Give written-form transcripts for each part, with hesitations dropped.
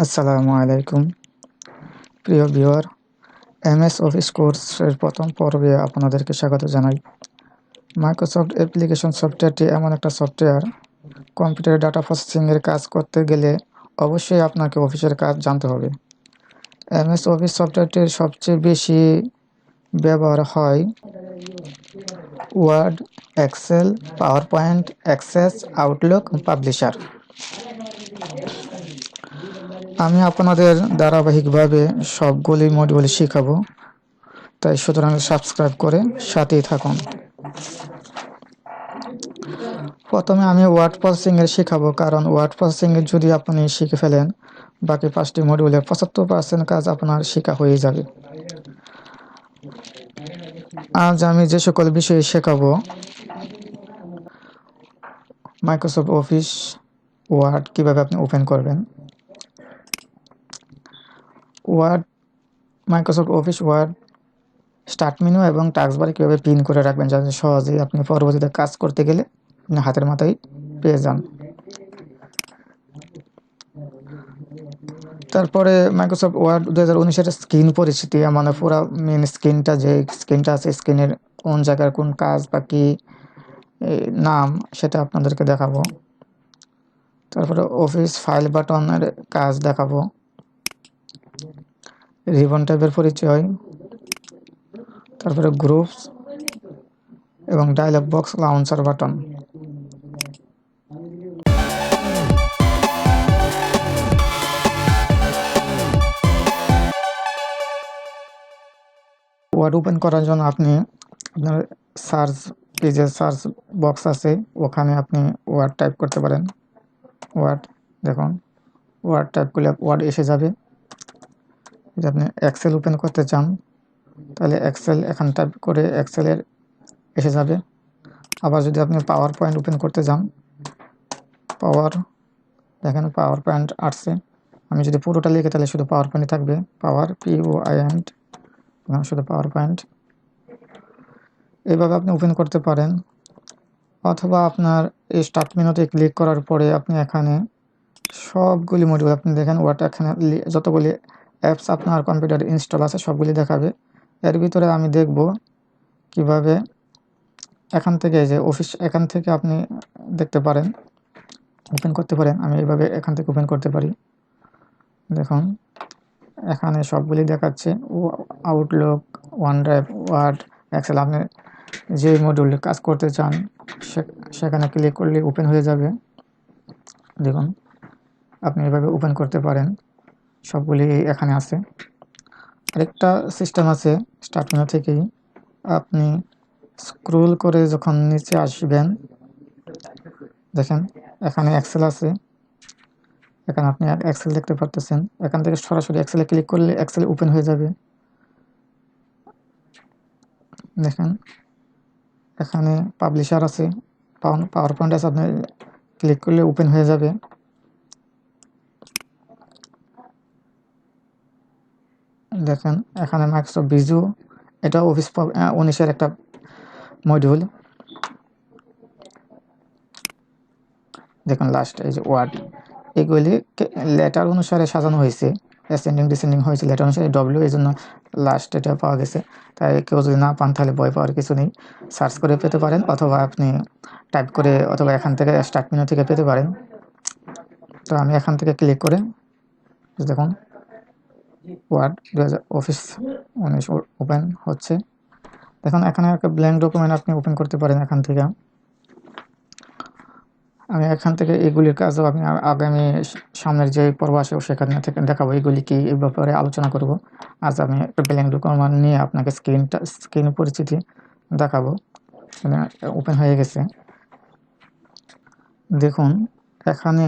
আসসালামু আলাইকুম প্রিয় ভিউয়ার, এমএস অফিস কোর্সের প্রথম পর্বে আপনাদেরকে স্বাগত জানাই। মাইক্রোসফট অ্যাপ্লিকেশন সফটওয়্যারটি এমন একটা সফটওয়্যার, কম্পিউটারে ডাটা প্রসেসিংয়ের কাজ করতে গেলে অবশ্যই আপনাকে অফিসের কাজ জানতে হবে। এমএস অফিস সফটওয়্যারটির সবচেয়ে বেশি ব্যবহার হয় Word, Excel, PowerPoint, Access, Outlook, Publisher. আমি আপনাদের ধারাবাহিকভাবে সবগুলি মডিউল শেখাবো, তাই সুতরাং সাবস্ক্রাইব করে সাথেই থাকুন। প্রথমে আমি ওয়ার্ড প্রসেসিংয়ের শেখাবো, কারণ ওয়ার্ড প্রসেসিংয়ে যদি আপনি শিখে ফেলেন, বাকি 5টি মডিউলের 75% কাজ আপনার শেখা হয়ে যাবে। আজ আমি যে সকল বিষয়ে শেখাবো: মাইক্রোসফট অফিস ওয়ার্ড কীভাবে আপনি ওপেন করবেন, Microsoft Office Word start menu এবং টাস্কবার কীভাবে পিন করে রাখবেন, যাতে সহজেই আপনি পরবর্তীতে কাজ করতে গেলে আপনি হাতের মাথায় পেয়ে যান। তারপরে মাইক্রোসফট ওয়ার্ড 2019-এর স্ক্রিন পরিচিতি, মানে পুরো মেন স্ক্রিনটা, যে স্ক্রিনটা আছে, স্ক্রিনের কোন জায়গার কোন কাজ বা কী নাম, সেটা আপনাদেরকে দেখাবো। তারপরে অফিস ফাইল বাটনের কাজ দেখাবো, রিবন ট্যাবের পরিচয়, তারপরে গ্রুপস এবং dialog box launcher button. Word open করার জন্য আপনি আপনার সার্চ পেজে সার্চ বক্স আছে, ওখানে আপনি ওয়ার্ড টাইপ করতে পারেন। ওয়ার্ড দেখুন, ওয়ার্ড টাইপ করলে ওয়ার্ড এসে যাবে। যদি আপনি এক্সেল ওপেন করতে চান, তাহলে এক্সেল এখানে টাইপ করে এক্সেলের এসে যাবে। আবার যদি আপনি পাওয়ার পয়েন্ট ওপেন করতে চান, দেখেন পাওয়ার পয়েন্ট আসছে। আমি যদি পুরোটা লিখে, তাহলে শুধু পাওয়ার পয়েন্টই থাকবে, পাওয়ার POINT, শুধু পাওয়ার পয়েন্ট। এইভাবে আপনি ওপেন করতে পারেন। অথবা আপনার এই স্টার্ট মেনুতে ক্লিক করার পরে আপনি এখানে সবগুলি মডিউল আপনি দেখেন, ওয়ার্ড এখানে যতগুলি অ্যাপস আপনার কম্পিউটারে ইনস্টল আছে সবগুলি দেখাবে। এর ভিতরে আমি দেখব কিভাবে এখান থেকে, যে অফিস, এখান থেকে আপনি দেখতে পারেন, ওপেন করতে পারেন। আমি এইভাবে এখান থেকে ওপেন করতে পারি। দেখুন এখানে সবগুলি দেখাচ্ছে, Outlook, OneDrive, Word, Excel. আপনি যে মডিউলে কাজ করতে চান সেখানে ক্লিক করলে ওপেন হয়ে যাবে। দেখুন আপনি এভাবে ওপেন করতে পারেন, সবগুলি এখানে আছে। আরেকটা সিস্টেম আছে, স্টার্ট মেনু থেকেই আপনি স্ক্রল করে যখন নিচে আসবেন, দেখেন এখানে এক্সেল আছে, এখানে আপনি এক্সেল দেখতে পারতেছেন। এখান থেকে সরাসরি এক্সেলে ক্লিক করলে এক্সেল ওপেন হয়ে যাবে। দেখেন এখানে পাবলিশার আছে, পাওয়ার পয়েন্ট আছে, আপনি ক্লিক করলে ওপেন হয়ে যাবে। দেখেন এখানে মাইক্রোসফট ভিজুও, এটা অফিস 19-এর একটা মডিউল। দেখুন লাস্ট এই যে ওয়ার্ড, এগুলি লেটার অনুসারে সাজানো হয়েছে, অ্যাসেন্ডিং ডিসেন্ডিং হয়েছে লেটার অনুসারে, ডব্লিউ, এই জন্য লাস্ট এটা পাওয়া গেছে। তাই কেউ যদি না পান, তাহলে ভয় পাওয়ার কিছু নেই, সার্চ করে পেতে পারেন, অথবা আপনি টাইপ করে, অথবা এখান থেকে স্টার্ট মেনু থেকে পেতে পারেন। তো আমি এখান থেকে ক্লিক করে দেখুন ওয়ার্ড অফিস 19 ওপেন হচ্ছে। দেখুন এখানে একটা ব্ল্যাঙ্ক ডকুমেন্ট আপনি ওপেন করতে পারেন এখান থেকে। আমি এখান থেকে এগুলির কাজও আমি আগামী সামনের যে পর্ব আসে সেখানে থেকে দেখাবো, এগুলি কি, এই ব্যাপারে আলোচনা করব। আজ আমি একটা ব্ল্যাঙ্ক ডকুমেন্ট নিয়ে আপনাকে স্ক্রিন পরিচিতি দেখাবো। ওপেন হয়ে গেছে। দেখুন এখানে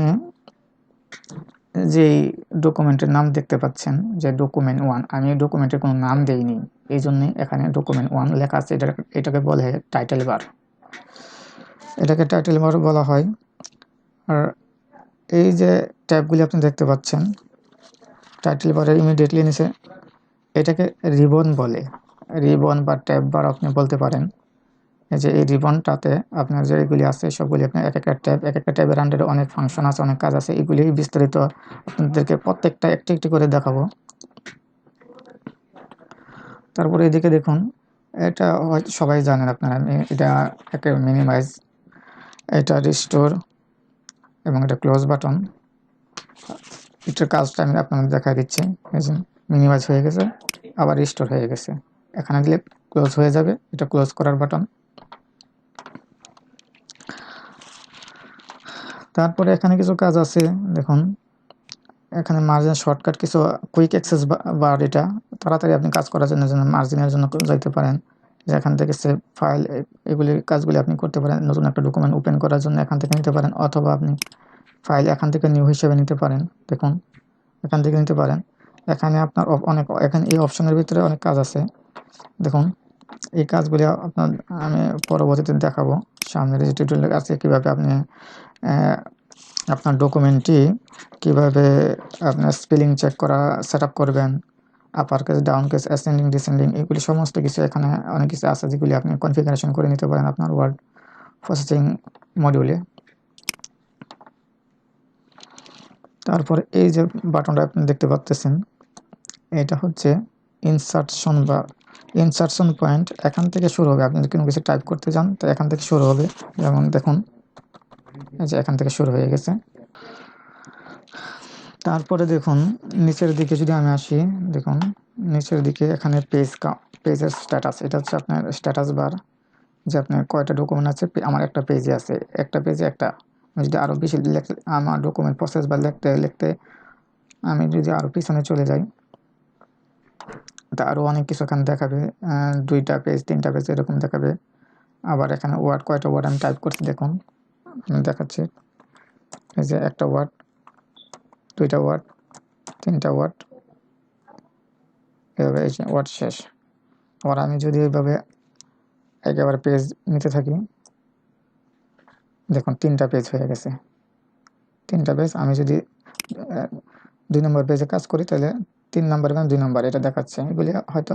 যেই ডকুমেন্টের নাম দেখতে পাচ্ছেন, যে ডকুমেন্ট 1, আমি ডকুমেন্টের কোনো নাম দেইনি, এই জন্যে এখানে ডকুমেন্ট 1 লেখা আছে। এটাকে বলে টাইটেল বার, এটাকে টাইটেল বার বলা হয়। আর এই যে ট্যাবগুলি আপনি দেখতে পাচ্ছেন টাইটেল বারের ইমিডিয়েটলি নিচে, এটাকে রিবন বলে, রিবন বা ট্যাব বার আপনি বলতে পারেন। এই যে এই রিবনটাতে আপনার যে এগুলি আছে সবগুলি আপনার এক একটা ট্যাবের আন্ডারে অনেক ফাংশন আছে, অনেক কাজ আছে। এগুলি বিস্তারিত আপনাদেরকে প্রত্যেকটা একটি একটি করে দেখাবো। তারপরে এদিকে দেখুন, এটা হয়তো সবাই জানেন আপনারা, এটা একটা মিনিমাইজ, এটা রিস্টোর এবং এটা ক্লোজ বাটন। এটার কাজটা আমি আপনাদের দেখা দিচ্ছি। মিনিমাইজ হয়ে গেছে, আবার রিস্টোর হয়ে গেছে। এখানে দিলে ক্লোজ হয়ে যাবে, এটা ক্লোজ করার বাটন। তারপরে এখানে কিছু কাজ আছে দেখুন, এখানে মার্জিন শর্টকাট কিছু কুইক অ্যাক্সেস বার, এটা তাড়াতাড়ি আপনি কাজ করার জন্য মার্জিনের জন্য যাইতে পারেন। যে এখান থেকে সেভ ফাইল, এগুলি কাজগুলি আপনি করতে পারেন। নতুন একটা ডকুমেন্ট ওপেন করার জন্য এখান থেকে নিতে পারেন, অথবা আপনি ফাইল এখান থেকে নিউ হিসেবে নিতে পারেন। দেখুন এখান থেকে নিতে পারেন। এখানে আপনার এখানে এই অপশনের ভিতরে অনেক কাজ আছে। দেখুন এই কাজগুলি আমি পরবর্তীতে দেখাবো। সামনের যে টিউটোরিয়াল আছে কীভাবে আপনি আপনার ডকুমেন্টটি কীভাবে আপনার স্পেলিং চেক করা সেট আপ করবেন, upper case, down case, ascending, descending, এগুলি সমস্ত কিছু এখানে অনেক কিছু আছে যেগুলি আপনি কনফিগারেশন করে নিতে পারেন আপনার ওয়ার্ড প্রসেসিং মডিউলে। তারপর এই যে বাটনটা আপনি দেখতে পাচ্ছেন, এটা হচ্ছে ইনসার্টশন বা ইনসার্টশন পয়েন্ট। এখান থেকে শুরু হবে, আপনি যদি কোনো কিছু টাইপ করতে চান তো এখান থেকে শুরু হবে। যেমন দেখুন এই যে এখান থেকে শুরু হয়ে গেছে। তারপরে দেখুন নিচের দিকে যদি আমি আসি, দেখুন নিচের দিকে এখানে পেজের স্ট্যাটাস, এটা হচ্ছে আপনার স্ট্যাটাস বার, যে আপনার কয়টা ডকুমেন্ট আছে। আমার একটা পেজে আছে, একটা পেজে একটা। আমি যদি আরও বেশি আমার ডকুমেন্ট প্রসেস বা লিখতে লিখতে আমি যদি আরও পিছনে চলে যাই, তা আরও অনেক কিছু এখানে দেখাবে, 2টা পেজ 3টা পেজ এরকম দেখাবে। আবার এখানে ওয়ার্ড, কয়টা ওয়ার্ড আমি টাইপ করছি দেখুন, আমি দেখাচ্ছি। এই যে একটা ওয়ার্ড, 2টা ওয়ার্ড, 3টা ওয়ার্ড, এভাবে এই যে ওয়ার্ড শেষ। আবার আমি যদি এইভাবে একেবারে পেজ নিতে থাকি, দেখুন 3টা পেজ হয়ে গেছে, 3টা পেজ। আমি যদি 2 নম্বর পেজে কাজ করি তাহলে 3 নম্বর এবং 2 নম্বর এটা দেখাচ্ছে। এগুলি হয়তো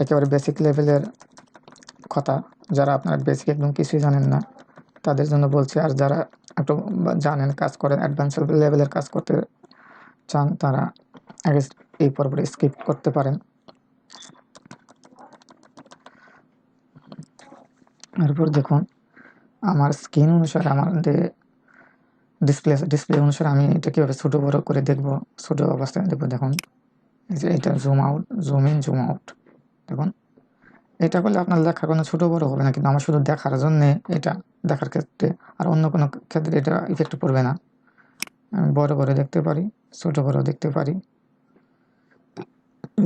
একেবারে বেসিক লেভেলের কথা, যারা আপনারা বেসিক একদম কিছুই জানেন না তাদের জন্য বলছি। আর যারা একটু জানেন, কাজ করেন, অ্যাডভান্স লেভেলের কাজ করতে চান, তারা আগে এই পর্বটি স্কিপ করতে পারেন। এরপর দেখুন আমার স্ক্রিন অনুসারে, আমাদের ডিসপ্লে অনুসারে আমি এটা কীভাবে ছোটো বড়ো করে দেখব, ছোটো অবস্থায় দেখবো। দেখুন এই যে এটা zoom out, zoom in, zoom out. দেখুন এটা করলে আপনার লেখা কোনো ছোটো বড়ো হবে না, কিন্তু আমার শুধু দেখার জন্যে, এটা দেখার ক্ষেত্রে, আর অন্য কোনো ক্ষেত্রে এটা ইফেক্ট পড়বে না। আমি বড় করে দেখতে পারি, ছোটো বড়ো দেখতে পারি।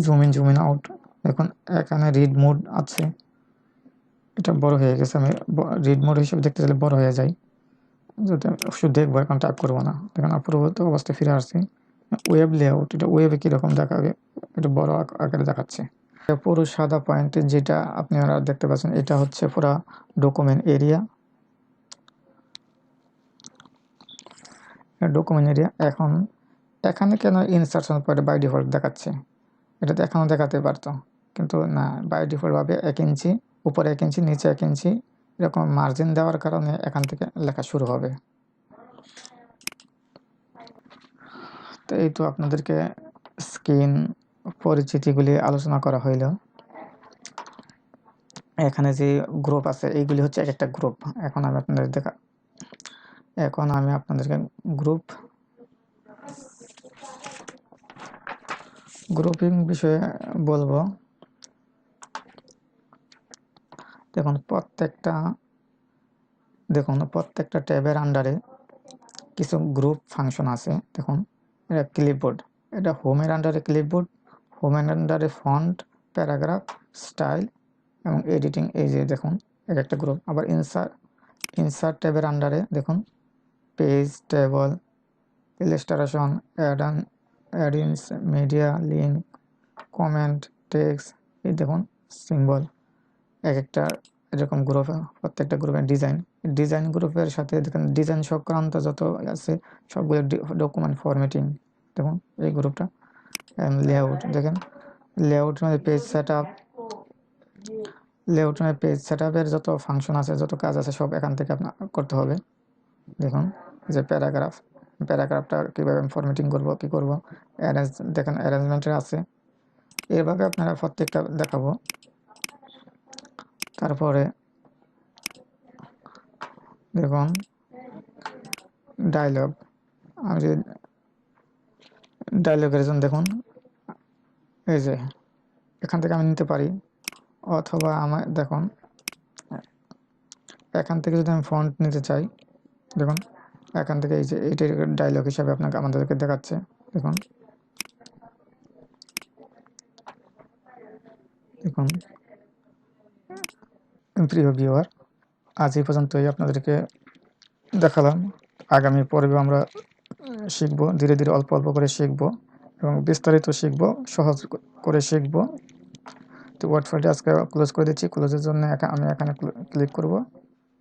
Zoom in out. দেখুন এখানে রিড মোড আছে, এটা বড় হয়ে গেছে। আমি রিড মোড হিসেবে দেখতে চাইলে বড় হয়ে যায়, যাতে শুধু দেখবো, এখন টাইপ করবো না। দেখুন পূর্ববর্তী অবস্থায় ফিরে আসছি। ওয়েব লেআউট, এটা ওয়েবে কীরকম দেখাবে, এটা বড় আকারে দেখাচ্ছে। পুরো সাদা পয়েন্ট যেটা আপনারা দেখতে পাচ্ছেন, এটা হচ্ছে পুরো ডকুমেন্ট এরিয়া। Document area. এখন এখানে কেন ইনসার্শন পয়েন্ট বাই ডিফল্ট দেখাচ্ছে? এটা তো এখনও দেখাতে পারতো, কিন্তু না, বাই ডিফল্টভাবে 1 ইঞ্চি উপরে, 1 ইঞ্চি নিচে, 1 ইঞ্চি এরকম মার্জিন দেওয়ার কারণে এখান থেকে লেখা শুরু হবে। তো এই তো আপনাদেরকে স্ক্রিন পরিচিতিগুলি আলোচনা করা হইল। এখানে যে গ্রুপ আছে এইগুলি হচ্ছে এক একটা গ্রুপ। এখন আমি আপনাদেরকে গ্রুপিং বিষয়ে বলবো। দেখুন প্রত্যেকটা ট্যাবের আন্ডারে কিছু গ্রুপ ফাংশন আছে। দেখুন এটা ক্লিপবোর্ড, এটা হোমের আন্ডারে ক্লিপবোর্ড, হোমের আন্ডারে ফন্ট, প্যারাগ্রাফ, স্টাইল এবং এডিটিং। এই যে দেখুন এক একটা গ্রুপ। আবার ইনসার্ট ট্যাবের আন্ডারে দেখুন page, table, illustration, add ins, media, link, comment, text, এই দেখুন সিম্বল। এক একটা এরকম গ্রুপ, প্রত্যেকটা গ্রুপের ডিজাইন গ্রুপের সাথে দেখুন ডিজাইন সংক্রান্ত যত আছে সবগুলো ডকুমেন্ট ফরম্যাটিং। দেখুন এই গ্রুপটা। লেআউট, দেখেন লেআউটের মধ্যে পেজ সেট আপ, লেআউটের পেজ সেটআপের যত ফাংশন আছে, যত কাজ আছে সব এখান থেকে আপনার করতে হবে। দেখুন যে প্যারাগ্রাফটা কীভাবে ফরম্যাটিং করব, কী করব, দেখেন অ্যারেঞ্জমেন্টের আছে। এভাবে আপনারা প্রত্যেকটা দেখাবো। তারপরে দেখুন ডায়লগ, আমি যদি ডায়লগের জন্য দেখুন এই যে এখান থেকে আমি নিতে পারি, অথবা আমার দেখুন এখান থেকে যদি আমি ফন্ট নিতে চাই, দেখুন এখান থেকে এই যে এইটার ডায়লগ হিসাবে আপনাকে আমাদেরকে দেখাচ্ছে। দেখুন দেখুন প্রিয় ভিউয়ার, আজ এই পর্যন্তই আপনাদেরকে দেখালাম। আগামী পর্বে আমরা শিখব, ধীরে ধীরে অল্প অল্প করে শিখব এবং বিস্তারিত শিখব, সহজ করে শিখব। তো ওয়ার্ড ফাইলটি আজকে ক্লোজ করে দিচ্ছি। ক্লোজের জন্য আমি এখানে ক্লিক করব,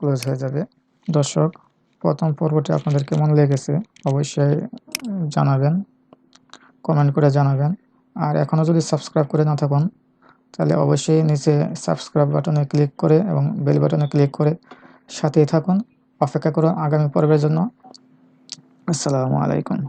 ক্লোজ হয়ে যাবে। দর্শক, প্রথম পর্বটি আপনাদের কেমন লেগেছে অবশ্যই জানাবেন, কমেন্ট করে জানাবেন। আর এখনও যদি সাবস্ক্রাইব করে না থাকুন তাহলে অবশ্যই নিচে সাবস্ক্রাইব বাটনে ক্লিক করে এবং বেল বাটনে ক্লিক করে সাথেই থাকুন। অপেক্ষা করুন আগামী পর্বের জন্য। আসসালামু আলাইকুম।